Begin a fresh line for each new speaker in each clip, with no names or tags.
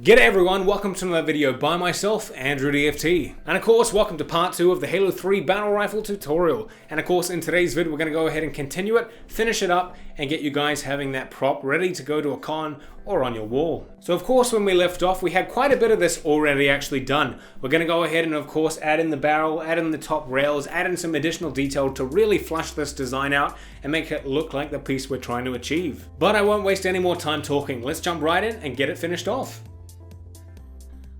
G'day everyone, welcome to another video by myself, Andrew DFT. And of course, welcome to part 2 of the Halo 3 Battle Rifle tutorial. And of course, in today's video, we're going to go ahead and continue it, finish it up, and get you guys having that prop ready to go to a con or on your wall. So of course, when we left off, we had quite a bit of this already actually done. We're going to go ahead and of course add in the barrel, add in the top rails, add in some additional detail to really flush this design out and make it look like the piece we're trying to achieve. But I won't waste any more time talking. Let's jump right in and get it finished off.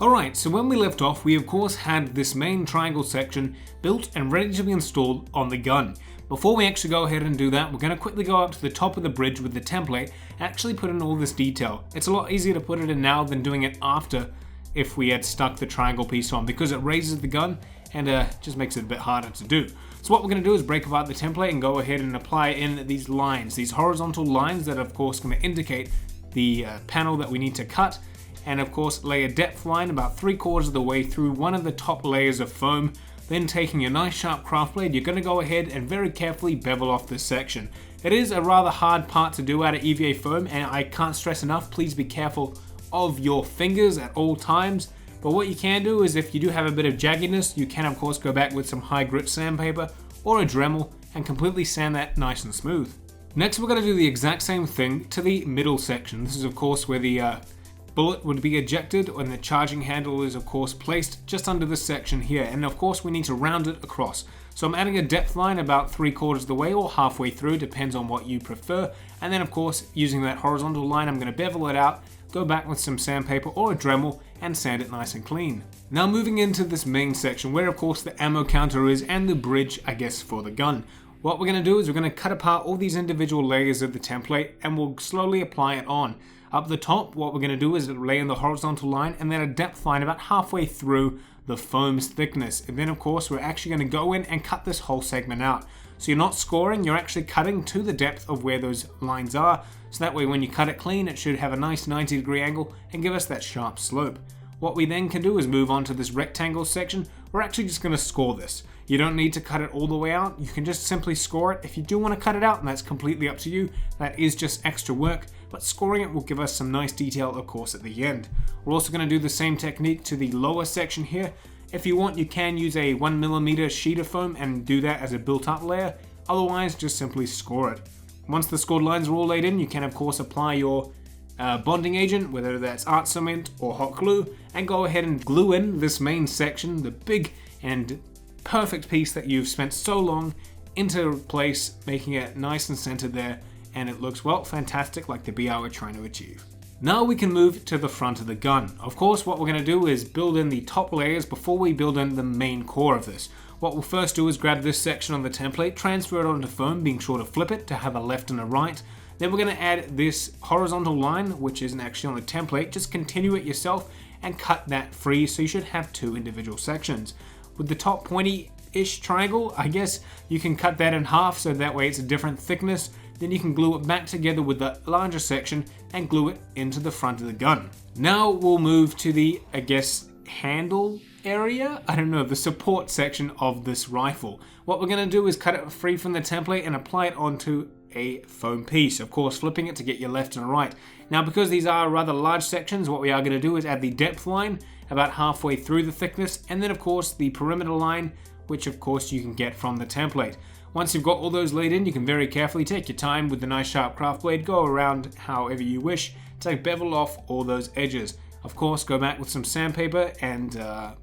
Alright, so when we left off, we of course had this main triangle section built and ready to be installed on the gun. Before we actually go ahead and do that, we're going to quickly go up to the top of the bridge with the template and actually put in all this detail. It's a lot easier to put it in now than doing it after if we had stuck the triangle piece on, because it raises the gun and just makes it a bit harder to do. So what we're going to do is break apart the template and go ahead and apply in these lines, these horizontal lines that are of course going to indicate the panel that we need to cut. And of course lay a depth line about 3/4 of the way through one of the top layers of foam. Then taking a nice sharp craft blade, you're going to go ahead and very carefully bevel off this section. It is a rather hard part to do out of EVA foam, and I can't stress enough, please be careful of your fingers at all times. But what you can do is, if you do have a bit of jaggedness, you can of course go back with some high grit sandpaper or a Dremel and completely sand that nice and smooth. Next we're going to do the exact same thing to the middle section. This is of course where the bullet would be ejected, and the charging handle is of course placed just under this section here, and of course we need to round it across. So I'm adding a depth line about 3/4 of the way or halfway through, depends on what you prefer, and then of course using that horizontal line I'm going to bevel it out, go back with some sandpaper or a Dremel and sand it nice and clean. Now moving into this main section where of course the ammo counter is and the bridge I guess for the gun. What we're going to do is we're going to cut apart all these individual layers of the template and we'll slowly apply it on. Up the top, what we're going to do is lay in the horizontal line and then a depth line about halfway through the foam's thickness. And then of course we're actually going to go in and cut this whole segment out. So you're not scoring, you're actually cutting to the depth of where those lines are. So that way when you cut it clean, it should have a nice 90-degree angle and give us that sharp slope. What we then can do is move on to this rectangle section. We're actually just going to score this. You don't need to cut it all the way out. You can just simply score it. If you do want to cut it out, and that's completely up to you, that is just extra work, but scoring it will give us some nice detail, of course, at the end. We're also going to do the same technique to the lower section here. If you want, you can use a 1mm sheet of foam and do that as a built-up layer. Otherwise, just simply score it. Once the scored lines are all laid in, you can, of course, apply your bonding agent, whether that's art cement or hot glue, and go ahead and glue in this main section, the big and perfect piece that you've spent so long, into place, making it nice and centered there, and it looks, well, fantastic, like the BR we're trying to achieve. Now we can move to the front of the gun. Of course, what we're going to do is build in the top layers before we build in the main core of this. What we'll first do is grab this section on the template, transfer it onto foam, being sure to flip it to have a left and a right. Then we're going to add this horizontal line, which isn't actually on the template. Just continue it yourself and cut that free, so you should have 2 individual sections. With the top pointy-ish triangle, I guess you can cut that in half so that way it's a different thickness. Then you can glue it back together with the larger section and glue it into the front of the gun. Now we'll move to the, I guess, handle area? I don't know, the support section of this rifle. What we're going to do is cut it free from the template and apply it onto a foam piece. Of course, flipping it to get your left and right. Now, because these are rather large sections, what we are going to do is add the depth line about halfway through the thickness, and then of course the perimeter line, which of course you can get from the template. Once you've got all those laid in, you can very carefully take your time with the nice sharp craft blade, go around however you wish to bevel off all those edges. Of course, go back with some sandpaper and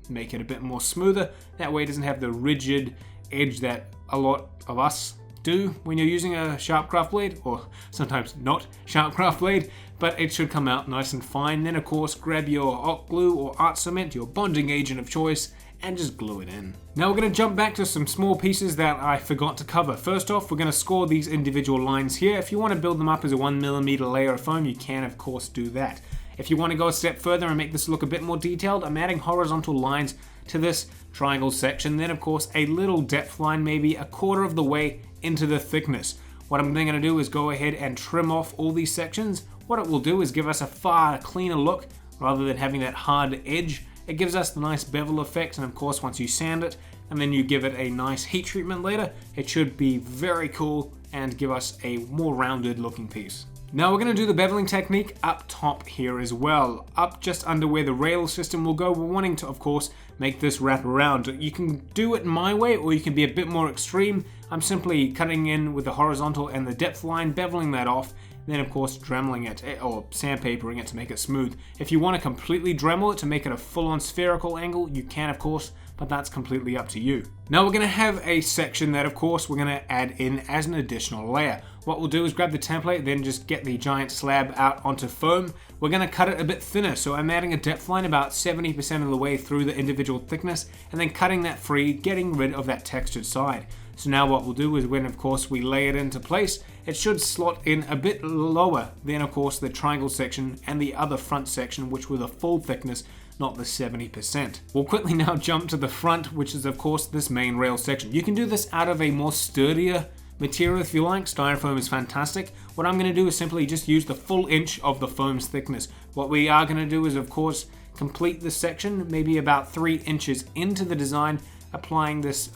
make it a bit more smoother. That way it doesn't have the rigid edge that a lot of us do when you're using a sharp craft blade, or sometimes not sharp craft blade, but it should come out nice and fine. Then of course grab your hot glue or art cement, your bonding agent of choice, and just glue it in. Now we're going to jump back to some small pieces that I forgot to cover. First off, we're going to score these individual lines here. If you want to build them up as a 1mm layer of foam, you can of course do that. If you want to go a step further and make this look a bit more detailed, I'm adding horizontal lines to this triangle section. Then of course a little depth line, maybe 1/4 of the way into the thickness. What I'm then going to do is go ahead and trim off all these sections. What it will do is give us a far cleaner look rather than having that hard edge. It gives us the nice bevel effect, and of course once you sand it and then you give it a nice heat treatment later, it should be very cool and give us a more rounded looking piece. Now we're going to do the beveling technique up top here as well, up just under where the rail system will go. We're wanting to, of course, make this wrap around. You can do it my way, or you can be a bit more extreme. I'm simply cutting in with the horizontal and the depth line, beveling that off, then of course dremeling it, or sandpapering it to make it smooth. If you want to completely dremel it to make it a full-on spherical angle, you can of course, but that's completely up to you. Now we're going to have a section that of course we're going to add in as an additional layer. What we'll do is grab the template, then just get the giant slab out onto foam. We're going to cut it a bit thinner, so I'm adding a depth line about 70% of the way through the individual thickness, and then cutting that free, getting rid of that textured side. So now what we'll do is when of course we lay it into place, it should slot in a bit lower than of course the triangle section and the other front section, which were the full thickness, not the 70%. We'll quickly now jump to the front, which is of course this main rail section. You can do this out of a more sturdier material if you like. Styrofoam is fantastic. What I'm going to do is simply just use the full inch of the foam's thickness. What we are going to do is of course complete this section maybe about 3 inches into the design, applying this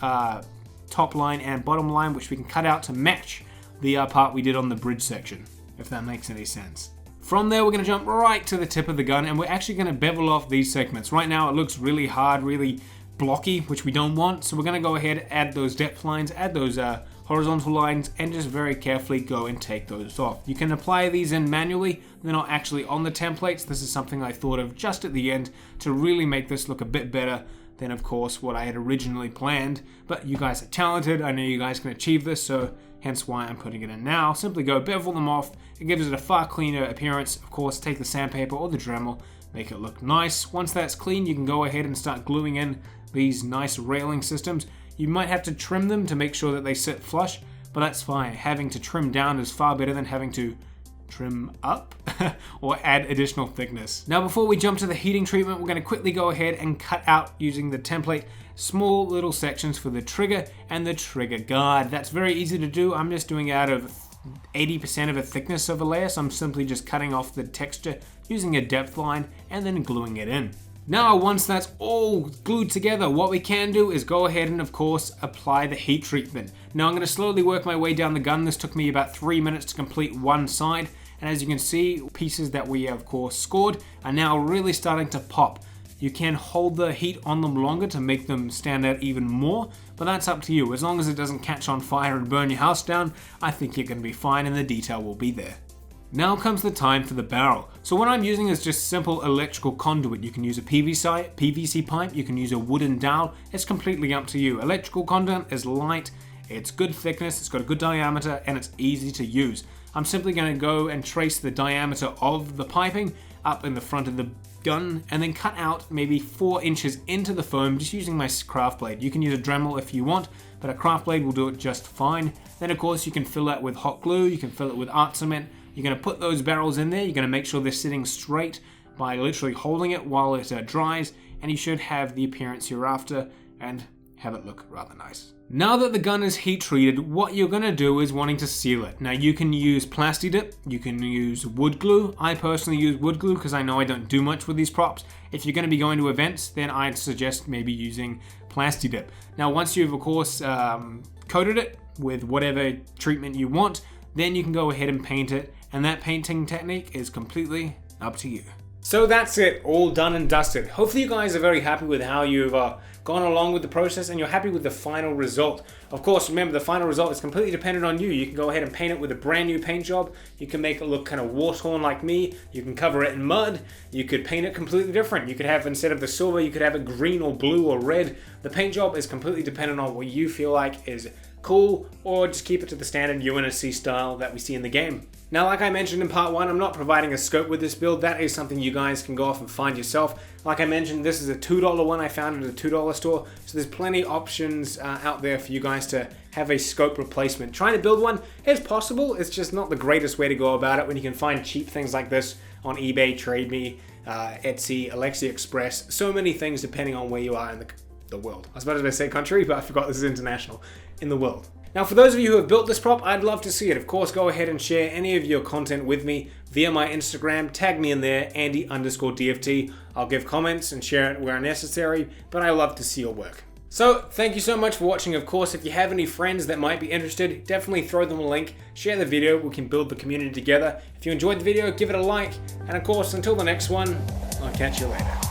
top line and bottom line, which we can cut out to match the part we did on the bridge section, if that makes any sense. From there we're going to jump right to the tip of the gun, and we're actually going to bevel off these segments. Right now it looks really hard, really blocky, which we don't want, so we're going to go ahead, add those depth lines, add those horizontal lines, and just very carefully go and take those off. You can apply these in manually, they're not actually on the templates. This is something I thought of just at the end to really make this look a bit better than of course what I had originally planned, but you guys are talented, I know you guys can achieve this, so hence why I'm putting it in now. Simply go bevel them off, it gives it a far cleaner appearance. Of course, take the sandpaper or the Dremel, make it look nice. Once that's clean, you can go ahead and start gluing in these nice railing systems. You might have to trim them to make sure that they sit flush, but that's fine. Having to trim down is far better than having to trim up or add additional thickness. Now before we jump to the heating treatment, we're going to quickly go ahead and cut out using the template small little sections for the trigger and the trigger guard. That's very easy to do. I'm just doing it out of 80% of a thickness of a layer, so I'm simply just cutting off the texture using a depth line and then gluing it in. Now once that's all glued together, what we can do is go ahead and of course apply the heat treatment. Now I'm going to slowly work my way down the gun. This took me about 3 minutes to complete one side, and as you can see, pieces that we of course scored are now really starting to pop. You can hold the heat on them longer to make them stand out even more, but that's up to you. As long as it doesn't catch on fire and burn your house down, I think you're going to be fine and the detail will be there. Now comes the time for the barrel. So what I'm using is just simple electrical conduit. You can use a PVC pipe, you can use a wooden dowel. It's completely up to you. Electrical conduit is light, it's good thickness, it's got a good diameter, and it's easy to use. I'm simply going to go and trace the diameter of the piping up in the front of the gun and then cut out maybe 4 inches into the foam just using my craft blade. You can use a Dremel if you want, but a craft blade will do it just fine. Then of course you can fill that with hot glue, you can fill it with art cement. You're going to put those barrels in there, you're going to make sure they're sitting straight by literally holding it while it dries, and you should have the appearance you're after and have it look rather nice. Now that the gun is heat treated, what you're going to do is wanting to seal it. Now you can use Plasti Dip, you can use wood glue. I personally use wood glue because I know I don't do much with these props. If you're going to be going to events, then I'd suggest maybe using Plasti Dip. Now once you've of course coated it with whatever treatment you want, then you can go ahead and paint it, and that painting technique is completely up to you. So that's it, all done and dusted. Hopefully you guys are very happy with how you've gone along with the process and you're happy with the final result. Of course, remember the final result is completely dependent on you. You can go ahead and paint it with a brand new paint job. You can make it look kind of war-torn like me. You can cover it in mud. You could paint it completely different. You could have, instead of the silver, you could have it green or blue or red. The paint job is completely dependent on what you feel like is cool, or just keep it to the standard UNSC style that we see in the game. Now, like I mentioned in part 1, I'm not providing a scope with this build. That is something you guys can go off and find yourself. Like I mentioned, this is a $2 one I found at a $2 store, so there's plenty options out there for you guys to have a scope replacement. Trying to build one is possible, it's just not the greatest way to go about it when you can find cheap things like this on eBay, TradeMe, Etsy, AliExpress, so many things depending on where you are in the world. I was about to say country, but I forgot this is international. In the world. Now, for those of you who have built this prop, I'd love to see it. Of course, go ahead and share any of your content with me via my Instagram. Tag me in there, Andy_DFT. I'll give comments and share it where necessary, but I love to see your work. So thank you so much for watching. Of course, if you have any friends that might be interested, definitely throw them a link, share the video, we can build the community together. If you enjoyed the video, give it a like, and of course, until the next one, I'll catch you later.